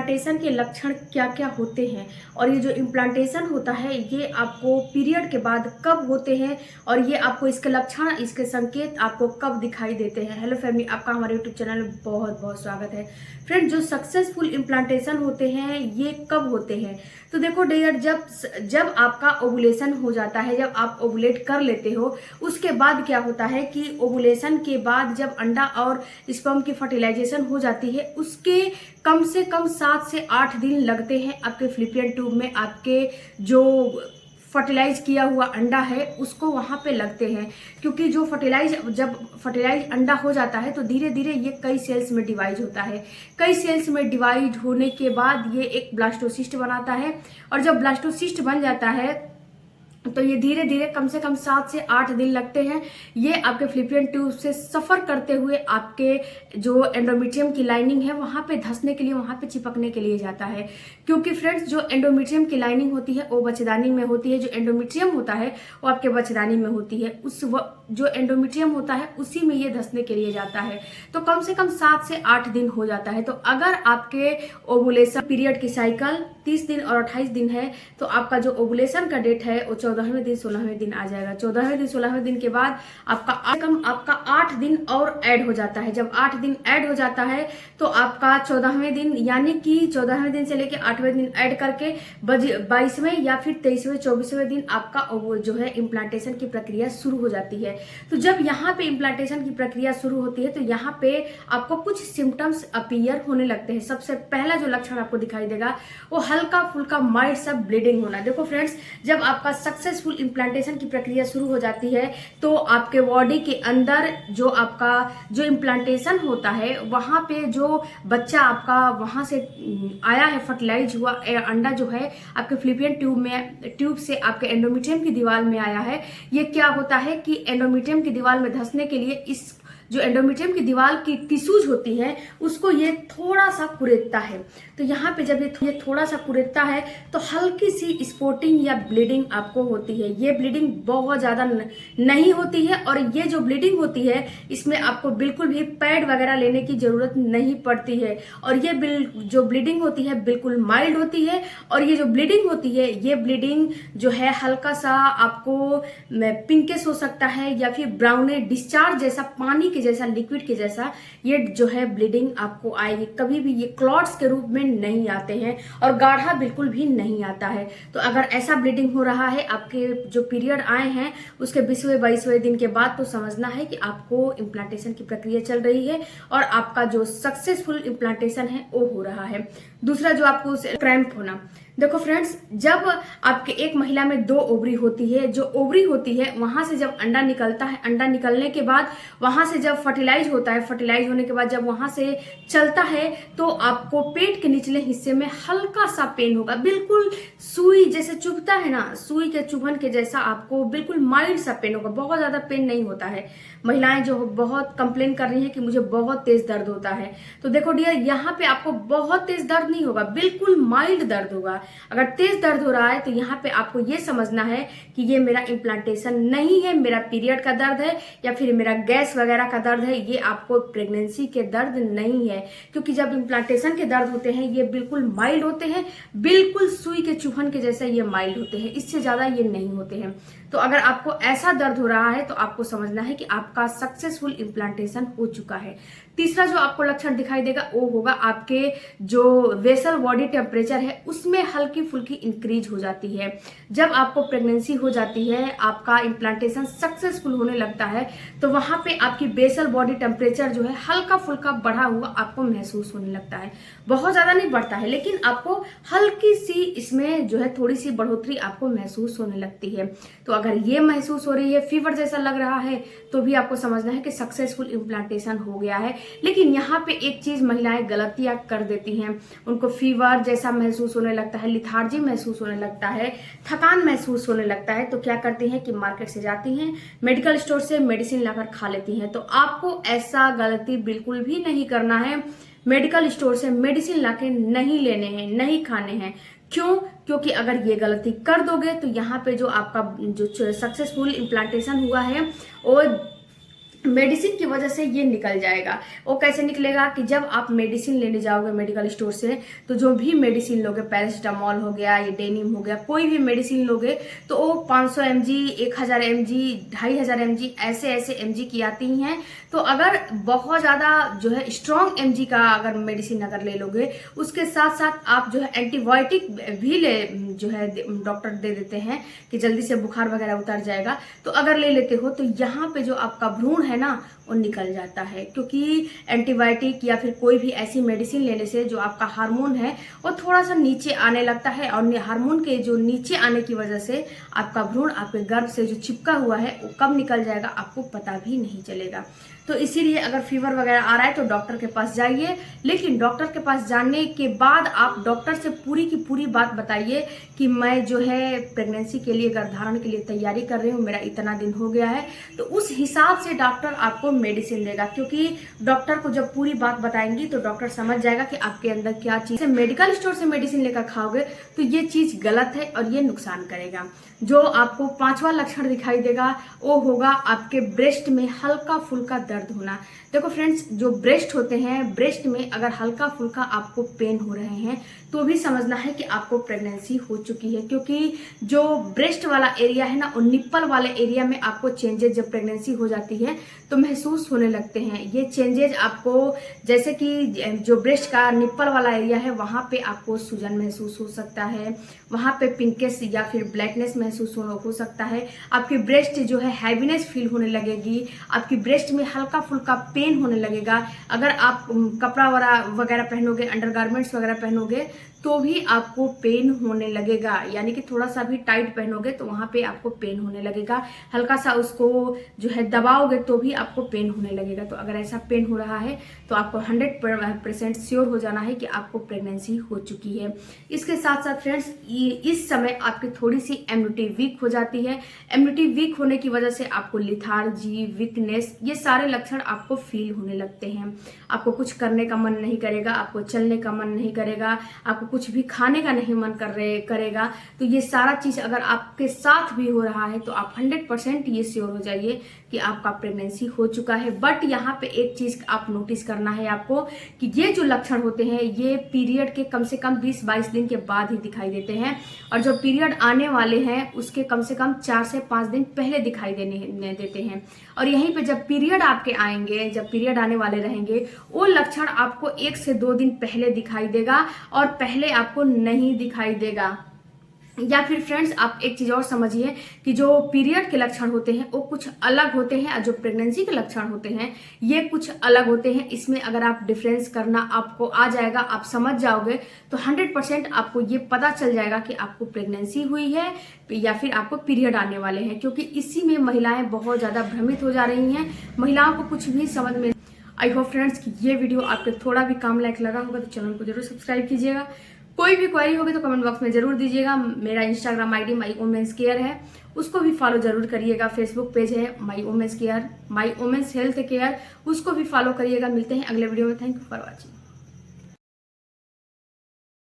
Implantation के लक्षण क्या क्या होते हैं और ये जो इम्प्लांटेशन होता है ये आपको पीरियड के बाद कब होते हैं और ये आपको इसके लक्षण, इसके संकेत आपको कब दिखाई देते हैं। हेलो फैमिली, आपका हमारे यूट्यूब चैनल में बहुत बहुत स्वागत है। फ्रेंड, जो सक्सेसफुल इम्प्लांटेशन होते हैं ये कब होते हैं? तो देखो डियर, जब आपका ओवुलेशन हो जाता है, जब आप ओवुलेट कर लेते हो, उसके बाद क्या होता है कि ओवुलेशन के बाद जब अंडा और स्पर्म की फर्टिलाइजेशन हो जाती है, उसके कम से कम 7 से 8 दिन लगते हैं आपके फैलोपियन ट्यूब में आपके जो फर्टिलाइज किया हुआ अंडा है उसको वहां पे लगते हैं। क्योंकि जो जब फर्टिलाइज अंडा हो जाता है तो धीरे धीरे ये कई सेल्स में डिवाइड होता है। कई सेल्स में डिवाइड होने के बाद ये एक ब्लास्टोसिस्ट बनाता है और जब ब्लास्टोसिस्ट बन जाता है तो ये धीरे धीरे कम से कम 7 से 8 दिन लगते हैं ये आपके फैलोपियन ट्यूब से सफर करते हुए आपके जो एंडोमेट्रियम की लाइनिंग है वहां पे धंसने के लिए, वहां पे चिपकने के लिए जाता है। क्योंकि फ्रेंड्स, जो एंडोमेट्रियम की लाइनिंग होती है वो बच्चेदानी में होती है, जो एंडोमेट्रियम होता है वो आपके बच्चेदानी में होती है। जो एंडोमेट्रियम होता है उसी में ये धंसने के लिए जाता है। तो कम से कम 7 से 8 दिन हो जाता है। तो अगर आपके ओवुलेशन पीरियड की साइकिल 30 दिन और 28 दिन है तो आपका जो ओवुलेशन का डेट है वो 14वें दिन 16वें दिन आ जाएगा। 14वें दिन 16वें दिन के बाद आपका 8 दिन और ऐड हो जाता है। जब 8 दिन ऐड हो जाता है तो आपका 14वें दिन, यानी कि 14वें दिन से लेके 8वें दिन ऐड करके 22वें या फिर 23वें 24वें दिन आपका जो है इम्प्लांटेशन की प्रक्रिया शुरू हो जाती है। तो जब यहाँ पे इम्प्लांटेशन की प्रक्रिया शुरू होती है तो यहाँ पे आपको कुछ सिम्टम्स अपीयर होने लगते हैं। सबसे पहला जो लक्षण आपको दिखाई देगा वो हल्का फुल्का माइल्ड सा ब्लीडिंग होना। देखो फ्रेंड्स, जब आपका सक्सेसफुल इम्प्लांटेशन की प्रक्रिया शुरू हो जाती है तो आपके बॉडी के अंदर जो इम्प्लांटेशन होता है वहां पे जो बच्चा आपका वहां से आया है, फर्टिलाइज हुआ अंडा जो है आपके फैलोपियन ट्यूब से आपके एंडोमेट्रियम की दीवार में आया है, ये क्या होता है कि एंडोमेट्रियम की दीवार में धंसने के लिए इस जो एंडोमेट्रियम की दीवार की टिश्यूज होती है उसको ये थोड़ा सा कुरेदता है। तो यहाँ पे जब ये थोड़ा सा कुरेदता है तो हल्की सी स्पॉटिंग या ब्लीडिंग आपको होती है। ये ब्लीडिंग बहुत ज्यादा नहीं होती है और ये जो ब्लीडिंग होती है इसमें आपको बिल्कुल भी पैड वगैरह लेने की जरूरत नहीं पड़ती है और ये जो ब्लीडिंग होती है बिल्कुल माइल्ड होती है। और ये जो ब्लीडिंग होती है ये ब्लीडिंग जो है हल्का सा आपको पिंकिश हो सकता है या फिर ब्राउन डिस्चार्ज जैसा, पानी के जैसा, लिक्विड के जैसा ये जो है ब्लीडिंग आपको आएगी। कभी भी ये क्लॉट्स के रूप में नहीं आते हैं और गाढ़ा बिल्कुल भी नहीं आता है। तो अगर ऐसा ब्लीडिंग हो रहा है आपके जो पीरियड आए हैं उसके 20वें 22वें दिन के बाद तो समझना है कि आपको इम्प्लांटेशन की प्रक्रिया चल रही है और आपका जो सक्सेसफुल इम्प्लांटेशन है वो हो रहा है। दूसरा जो आपको क्रैम्प होना। देखो फ्रेंड्स, जब आपके एक महिला में 2 ओवरी होती है, जो ओवरी होती है वहां से जब अंडा निकलता है, अंडा निकलने के बाद वहां से जब फर्टिलाइज होता है, फर्टिलाइज होने के बाद जब वहां से चलता है तो आपको पेट के निचले हिस्से में हल्का सा पेन होगा। बिल्कुल सुई जैसे चुभता है ना, सुई के चुभन के जैसा आपको बिल्कुल माइल्ड सा पेन होगा, बहुत ज्यादा पेन नहीं होता है। महिलाएं जो बहुत कंप्लेन कर रही हैं कि मुझे बहुत तेज दर्द होता है, तो देखो डियर, यहाँ पे आपको बहुत तेज दर्द नहीं होगा, बिल्कुल माइल्ड दर्द होगा। अगर तेज दर्द हो रहा है तो यहाँ पे आपको ये समझना है कि ये मेरा इम्प्लांटेशन नहीं है, मेरा पीरियड का दर्द है या फिर मेरा गैस वगैरह का दर्द है, ये आपको प्रेगनेंसी के दर्द नहीं है। क्योंकि जब इम्प्लांटेशन के दर्द होते हैं ये बिल्कुल माइल्ड होते हैं, बिल्कुल सुई के चुभन के जैसा ये माइल्ड होते हैं, इससे ज्यादा ये नहीं होते हैं। तो अगर आपको ऐसा दर्द हो रहा है तो आपको समझना है कि आपका सक्सेसफुल इम्प्लांटेशन हो चुका है। तीसरा जो आपको लक्षण दिखाई देगा वो होगा आपके जो वेसल बॉडी टेम्परेचर है उसमें हल्की फुल्की इंक्रीज हो जाती है। जब आपको प्रेगनेंसी हो जाती है, आपका इम्प्लांटेशन सक्सेसफुल होने लगता है तो वहां पे आपकी बेसल बॉडी टेम्परेचर जो है हल्का फुल्का बढ़ा हुआ आपको महसूस होने लगता है। बहुत ज्यादा नहीं बढ़ता है लेकिन आपको हल्की सी इसमें जो है थोड़ी सी बढ़ोतरी आपको महसूस होने लगती है। तो अगर ये महसूस हो रही है, फीवर जैसा लग रहा है, तो भी आपको समझना है कि सक्सेसफुल इम्प्लांटेशन हो गया है। लेकिन यहाँ पे एक चीज महिलाएं गलतियां कर देती हैं, उनको फीवर जैसा महसूस होने लगता है, लिथार्जी महसूस होने लगता है, थकान महसूस होने लगता है, तो क्या करती हैं कि मार्केट से जाती हैं, मेडिकल स्टोर से मेडिसिन लाकर खा लेती हैं। तो आपको ऐसा गलती बिल्कुल भी नहीं करना है। मेडिकल स्टोर से मेडिसिन लाके नहीं लेने हैं, नहीं खाने हैं। क्यों? क्योंकि अगर ये गलती कर दोगे तो यहाँ पे जो आपका जो सक्सेसफुल इम्प्लांटेशन हुआ है वो मेडिसिन की वजह से ये निकल जाएगा। वो कैसे निकलेगा कि जब आप मेडिसिन लेने जाओगे मेडिकल स्टोर से, तो जो भी मेडिसिन लोगे, पैरासिटामोल हो गया, ये डेनिम हो गया, कोई भी मेडिसिन लोगे तो वो 500 mg, 1000 mg, 2500 mg ऐसे ऐसे mg की आती हैं। तो अगर बहुत ज़्यादा जो है स्ट्रॉन्ग mg का अगर मेडिसिन अगर ले लोगे, उसके साथ साथ आप जो है एंटीबायोटिक भी ले जो है डॉक्टर दे देते हैं कि जल्दी से बुखार वगैरह उतर जाएगा। तो अगर ले लेते हो तो यहाँ पे जो आपका भ्रूण है ना वो निकल जाता है, क्योंकि एंटीबायोटिक या फिर कोई भी ऐसी मेडिसिन लेने से जो आपका हार्मोन है वो थोड़ा सा नीचे आने लगता है, और हार्मोन के जो नीचे आने की वजह से आपका भ्रूण आपके गर्भ से जो चिपका हुआ है वो कब निकल जाएगा आपको पता भी नहीं चलेगा। तो इसीलिए अगर फीवर वगैरह आ रहा है तो डॉक्टर के पास जाइए, लेकिन डॉक्टर के पास जाने के बाद आप डॉक्टर से पूरी की पूरी बात बताइए कि मैं जो है प्रेगनेंसी के लिए, गर्भधारण के लिए तैयारी कर रही हूँ, मेरा इतना दिन हो गया है। तो उस हिसाब से डॉक्टर आपको मेडिसिन देगा, क्योंकि डॉक्टर को जब पूरी बात बताएंगी तो डॉक्टर समझ जाएगा कि आपके अंदर क्या चीज़ है। मेडिकल स्टोर से मेडिसिन लेकर खाओगे तो ये चीज़ गलत है और ये नुकसान करेगा। जो आपको 5वां लक्षण दिखाई देगा वो होगा आपके ब्रेस्ट में हल्का फुल्का दर्द होना। देखो फ्रेंड्स, जो ब्रेस्ट होते हैं, ब्रेस्ट में अगर हल्का फुल्का आपको पेन हो रहे हैं तो भी समझना है कि आपको प्रेगनेंसी हो चुकी है, क्योंकि जो ब्रेस्ट वाला एरिया है ना, वो निप्पल वाले एरिया में आपको चेंजेस जब प्रेगनेंसी हो जाती है तो महसूस होने लगते हैं। ये चेंजेस आपको, जैसे कि जो ब्रेस्ट का निप्पल वाला एरिया है वहाँ पे आपको सूजन महसूस हो सकता है, वहाँ पे पिंकेस या फिर ब्लैकनेस महसूस हो सकता है, आपकी ब्रेस्ट जो है हैवीनेस फील होने लगेगी, आपकी ब्रेस्ट में हल्का फुल्का पेन होने लगेगा। अगर आप कपड़ा वगैरह पहनोगे, अंडरगारमेंट्स वगैरह पहनोगे तो भी आपको पेन होने लगेगा, यानी कि थोड़ा सा भी टाइट पहनोगे तो वहाँ पे आपको पेन होने लगेगा, हल्का सा उसको जो है दबाओगे तो भी आपको पेन होने लगेगा। तो अगर ऐसा पेन हो रहा है तो आपको 100% श्योर हो जाना है कि आपको प्रेगनेंसी हो चुकी है। इसके साथ साथ फ्रेंड्स, इस समय आपकी थोड़ी सी इम्यूनिटी वीक हो जाती है। इम्यूनिटी वीक होने की वजह से आपको लिथार्जी, वीकनेस, ये सारे लक्षण आपको फील होने लगते हैं। आपको कुछ करने का मन नहीं करेगा, आपको चलने का मन नहीं करेगा, आपको कुछ भी खाने का नहीं मन करेगा। तो ये सारा चीज़ अगर आपके साथ भी हो रहा है तो आप 100% ये श्योर हो जाइए कि आपका प्रेगनेंसी हो चुका है। बट यहाँ पे एक चीज़ आप नोटिस करना है आपको कि ये जो लक्षण होते हैं ये पीरियड के कम से कम 20-22 दिन के बाद ही दिखाई देते हैं, और जो पीरियड आने वाले हैं उसके कम से कम 4 से 5 दिन पहले दिखाई देते हैं। और यहीं पे जब पीरियड आपके आएंगे, जब पीरियड आने वाले रहेंगे, वो लक्षण आपको 1 से 2 दिन पहले दिखाई देगा और पहले आपको नहीं दिखाई देगा। या फिर फ्रेंड्स, आप एक चीज़ और समझिए कि जो पीरियड के लक्षण होते हैं वो कुछ अलग होते हैं, और जो प्रेगनेंसी के लक्षण होते हैं ये कुछ अलग होते हैं। इसमें अगर आप डिफरेंस करना आपको आ जाएगा, आप समझ जाओगे तो 100% आपको ये पता चल जाएगा कि आपको प्रेगनेंसी हुई है या फिर आपको पीरियड आने वाले हैं, क्योंकि इसी में महिलाएं बहुत ज़्यादा भ्रमित हो जा रही हैं, महिलाओं को कुछ भी समझ में। आई होप फ्रेंड्स कि ये वीडियो आपके थोड़ा भी काम लायक लगा होगा, तो चैनल को जरूर सब्सक्राइब कीजिएगा। कोई भी क्वेरी होगी तो कमेंट बॉक्स में जरूर दीजिएगा। मेरा इंस्टाग्राम आईडी माई वुमेन्स केयर है, उसको भी फॉलो जरूर करिएगा। फेसबुक पेज है माई वुमेन्स केयर, माई वुमेन्स हेल्थ केयर, उसको भी फॉलो करिएगा। मिलते हैं अगले वीडियो में। Thank you for watching.